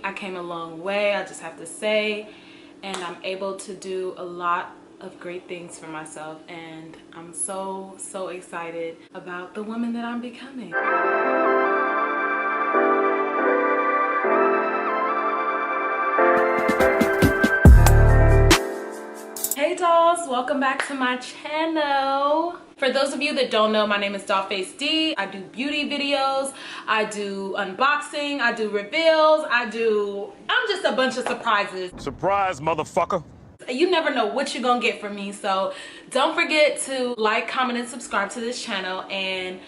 I came a long way, I just have to say, and I'm able to do a lot of great things for myself, and I'm so excited about the woman that I'm becoming. Hey dolls, welcome back to my channel. For those of you that don't know, my name is Dollface D. I do beauty videos, I do unboxing, I do reveals, I'm just a bunch of surprises. Surprise, motherfucker. You never know what you're gonna get from me, so don't forget to like, comment, and subscribe to this channel, and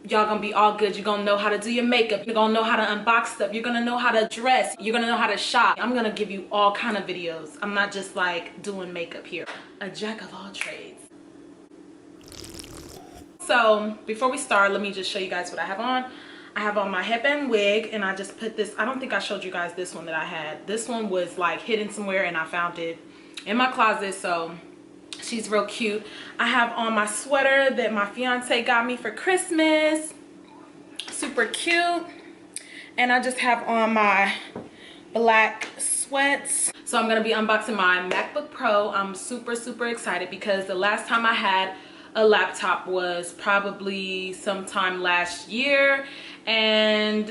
y'all gonna be all good. You're gonna know how to do your makeup, you're gonna know how to unbox stuff, you're gonna know how to dress, you're gonna know how to shop. I'm gonna give you all kind of videos. I'm not just like doing makeup here. A jack of all trades. So before we start, let me just show you guys what I have on. I have on my headband wig, and I just put this, I don't think I showed you guys this one that I had. This one was like hidden somewhere and I found it in my closet, so she's real cute. I have on my sweater that my fiance got me for Christmas. Super cute. And I just have on my black sweats. So I'm gonna be unboxing my MacBook Pro. I'm super excited because the last time I had a laptop was probably sometime last year, and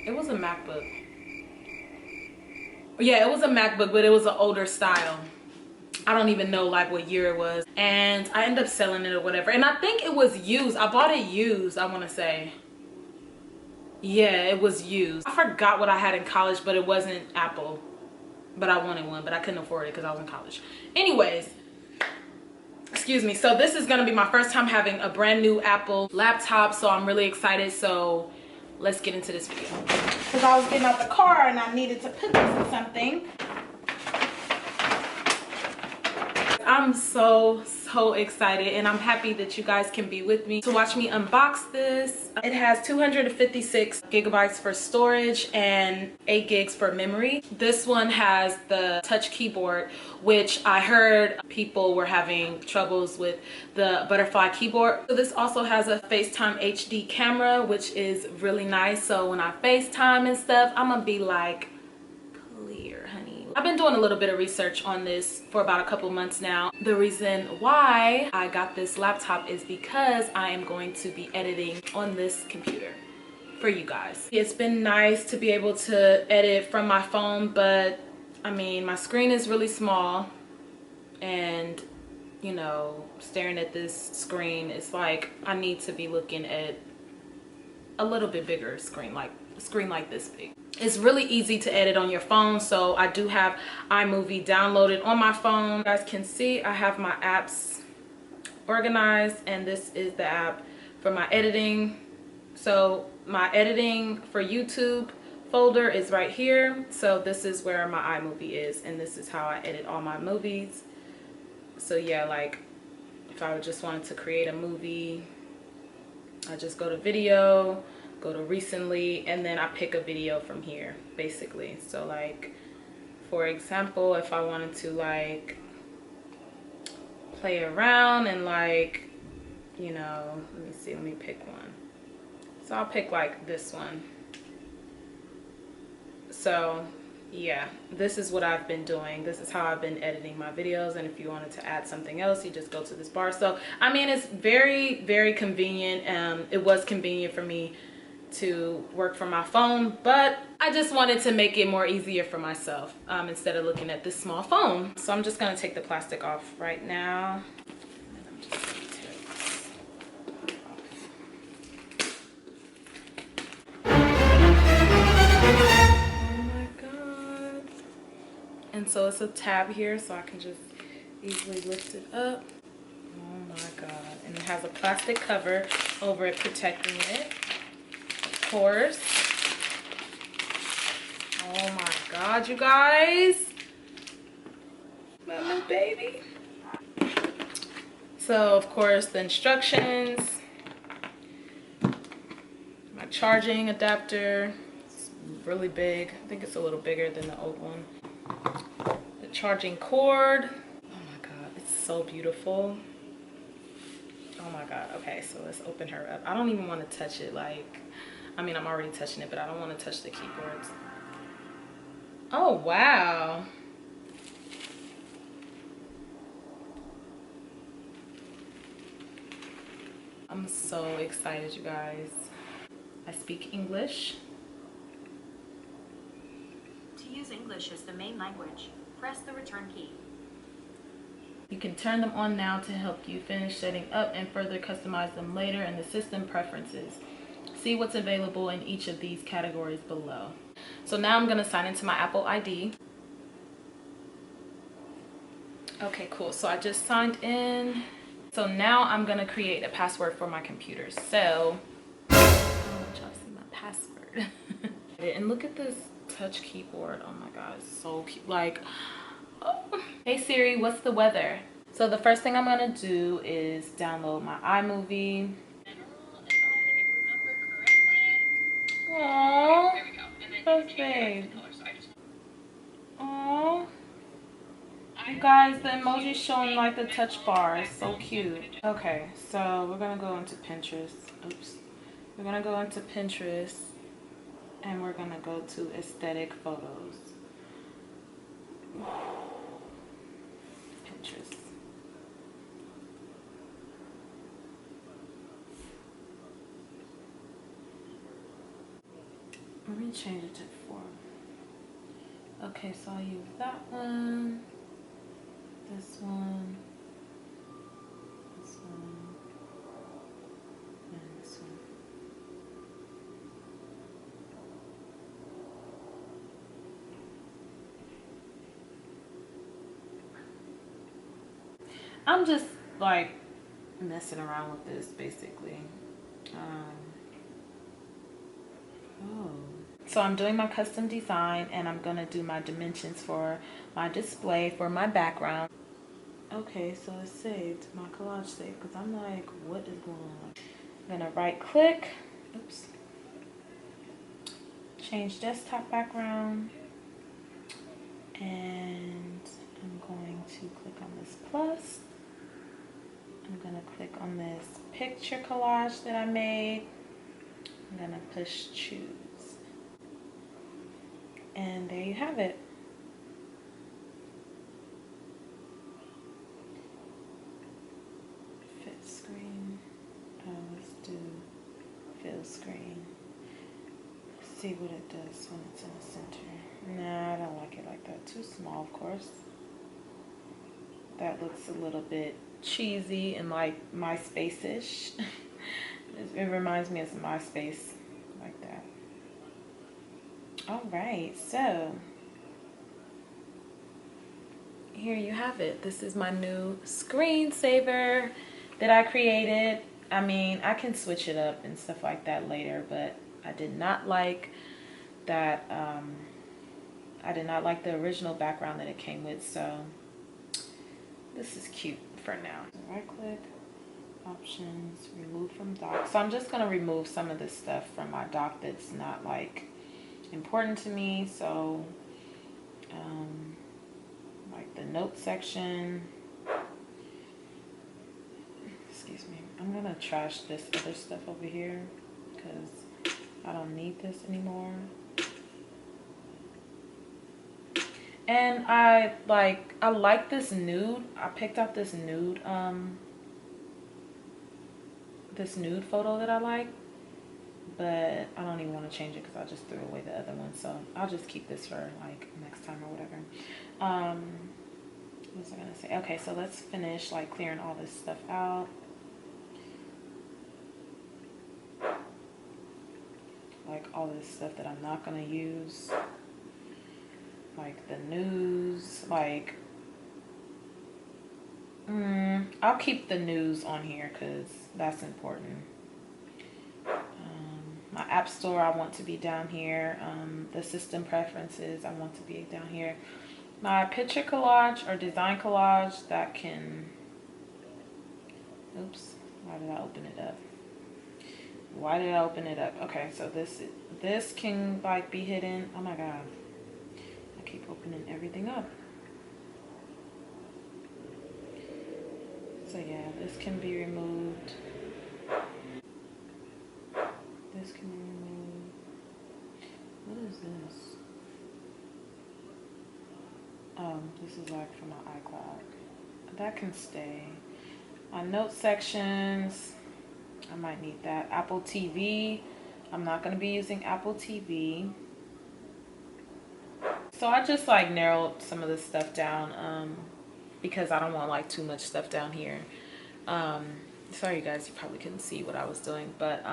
it was a MacBook. Yeah, it was a MacBook, but it was an older style. I don't even know like what year it was, and I ended up selling it or whatever, and I think it was used. I bought it used, I want to say. Yeah, it was used. I forgot what I had in college, but it wasn't Apple, but I wanted one, but I couldn't afford it because I was in college. Anyways, excuse me. So this is gonna be my first time having a brand new Apple laptop, so I'm really excited. So let's get into this video. Because I was getting out the car and I needed to put this in something. I'm so excited, and I'm happy that you guys can be with me to watch me unbox this. It has 256 gigabytes for storage and 8 gigs for memory. This one has the touch keyboard, which I heard people were having troubles with the butterfly keyboard. So this also has a FaceTime HD camera, which is really nice. So when I FaceTime and stuff, I'm gonna be like clear, honey. I've been doing a little bit of research on this for about a couple months now. The reason why I got this laptop is because I am going to be editing on this computer for you guys. It's been nice to be able to edit from my phone, but I mean, my screen is really small, and you know, staring at this screen, it's like I need to be looking at a little bit bigger screen, like a screen like this big. It's really easy to edit on your phone, so I do have iMovie downloaded on my phone. You guys can see I have my apps organized, and this is the app for my editing. So my editing for YouTube folder is right here. So this is where my iMovie is, and this is how I edit all my movies. So yeah, like if I just wanted to create a movie, I just go to video, go to recently, and then I pick a video from here basically. So like for example, if I wanted to like play around and like, you know, let me see, let me pick one. So I'll pick like this one. So yeah, this is what I've been doing. This is how I've been editing my videos, and if you wanted to add something else, you just go to this bar. So I mean, it's very convenient. It was convenient for me to work from my phone, but I just wanted to make it more easier for myself instead of looking at this small phone. So I'm just gonna take the plastic off right now. And so it's a tab here, so I can just easily lift it up. Oh my god. And it has a plastic cover over it protecting it, of course. Oh my god, you guys. My little baby. So of course the instructions, my charging adapter. It's really big. I think it's a little bigger than the old one. The charging cord. Oh my god, it's so beautiful. Oh my god. Okay, so let's open her up. I don't even want to touch it. Like, I mean, I'm already touching it, but I don't want to touch the keyboards. Oh, wow. I'm so excited, you guys. I speak English. To use English as the main language, press the return key. You can turn them on now to help you finish setting up and further customize them later in the system preferences. See what's available in each of these categories below. So now I'm gonna sign into my Apple ID. Okay, cool. So I just signed in. So now I'm gonna create a password for my computer. So I want y'all to see my password. And look at this touch keyboard. Oh my god, it's so cute. Like, oh. Hey Siri, what's the weather? So the first thing I'm gonna do is download my iMovie. Aww, perfect. Aww. You guys, the emoji's showing like the touch bar. It's so cute. Okay, so we're gonna go into Pinterest. Oops. We're gonna go into Pinterest and we're gonna go to aesthetic photos. Pinterest. Let me change it to 4. Okay, so I'll use that one, this one, this one, and this one. I'm just like messing around with this basically. Oh. So I'm doing my custom design and I'm gonna do my dimensions for my display for my background. Okay, so it's saved, my collage saved, because I'm like, what is going on? I'm gonna right click, oops, change desktop background, and I'm going to click on this plus. I'm gonna click on this picture collage that I made. I'm gonna push choose. And there you have it. Fit screen. Oh, let's do fill screen. Let's see what it does when it's in the center. Nah, I don't like it like that. Too small, of course. That looks a little bit cheesy and like MySpace-ish. It reminds me of MySpace, like that. All right, so here you have it. This is my new screensaver that I created. I mean, I can switch it up and stuff like that later, but I did not like that. I did not like the original background that it came with, so this is cute for now. Right click, options, remove from dock. So I'm just gonna remove some of this stuff from my dock that's not like important to me. So like the note section, excuse me, I'm gonna trash this other stuff over here because I don't need this anymore. And I like this nude. I picked out this nude photo that I like, but I don't even want to change it because I just threw away the other one. So I'll just keep this for like next time or whatever. What was I gonna say? Okay, so let's finish like clearing all this stuff out. Like all this stuff that I'm not gonna use. Like the news, like I'll keep the news on here because that's important. My app store I want to be down here. The system preferences I want to be down here. My picture collage or design collage, that can, oops, why did I open it up? Why did I open it up? Okay, so this can like be hidden. Oh my god, I keep opening everything up. So yeah, this can be removed. This can be removed. What is this? This is like for my iCloud. That can stay. My note sections, I might need that. Apple TV, I'm not going to be using Apple TV. So I just like narrowed some of this stuff down because I don't want like too much stuff down here. Sorry you guys, you probably couldn't see what I was doing, but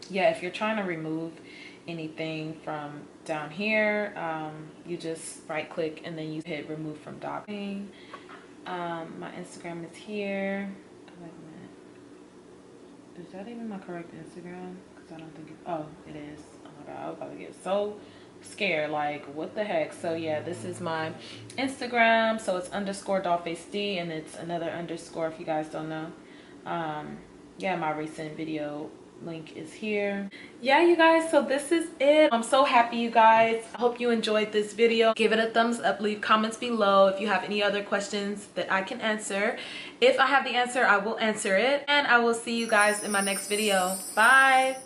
yeah, if you're trying to remove anything from down here, you just right click and then you hit remove from docking. My Instagram is here. Wait a minute, is that even my correct Instagram? Because I don't think it, oh it is. Oh my god, I was about to get so scared, like what the heck. So yeah, this is my Instagram, so it's _dollfaced and it's another underscore if you guys don't know. Yeah, my recent video link is here. Yeah, you guys, so this is it. I'm so happy, you guys. I hope you enjoyed this video. Give it a thumbs up, leave comments below if you have any other questions that I can answer. If I have the answer, I will answer it, and I will see you guys in my next video. Bye.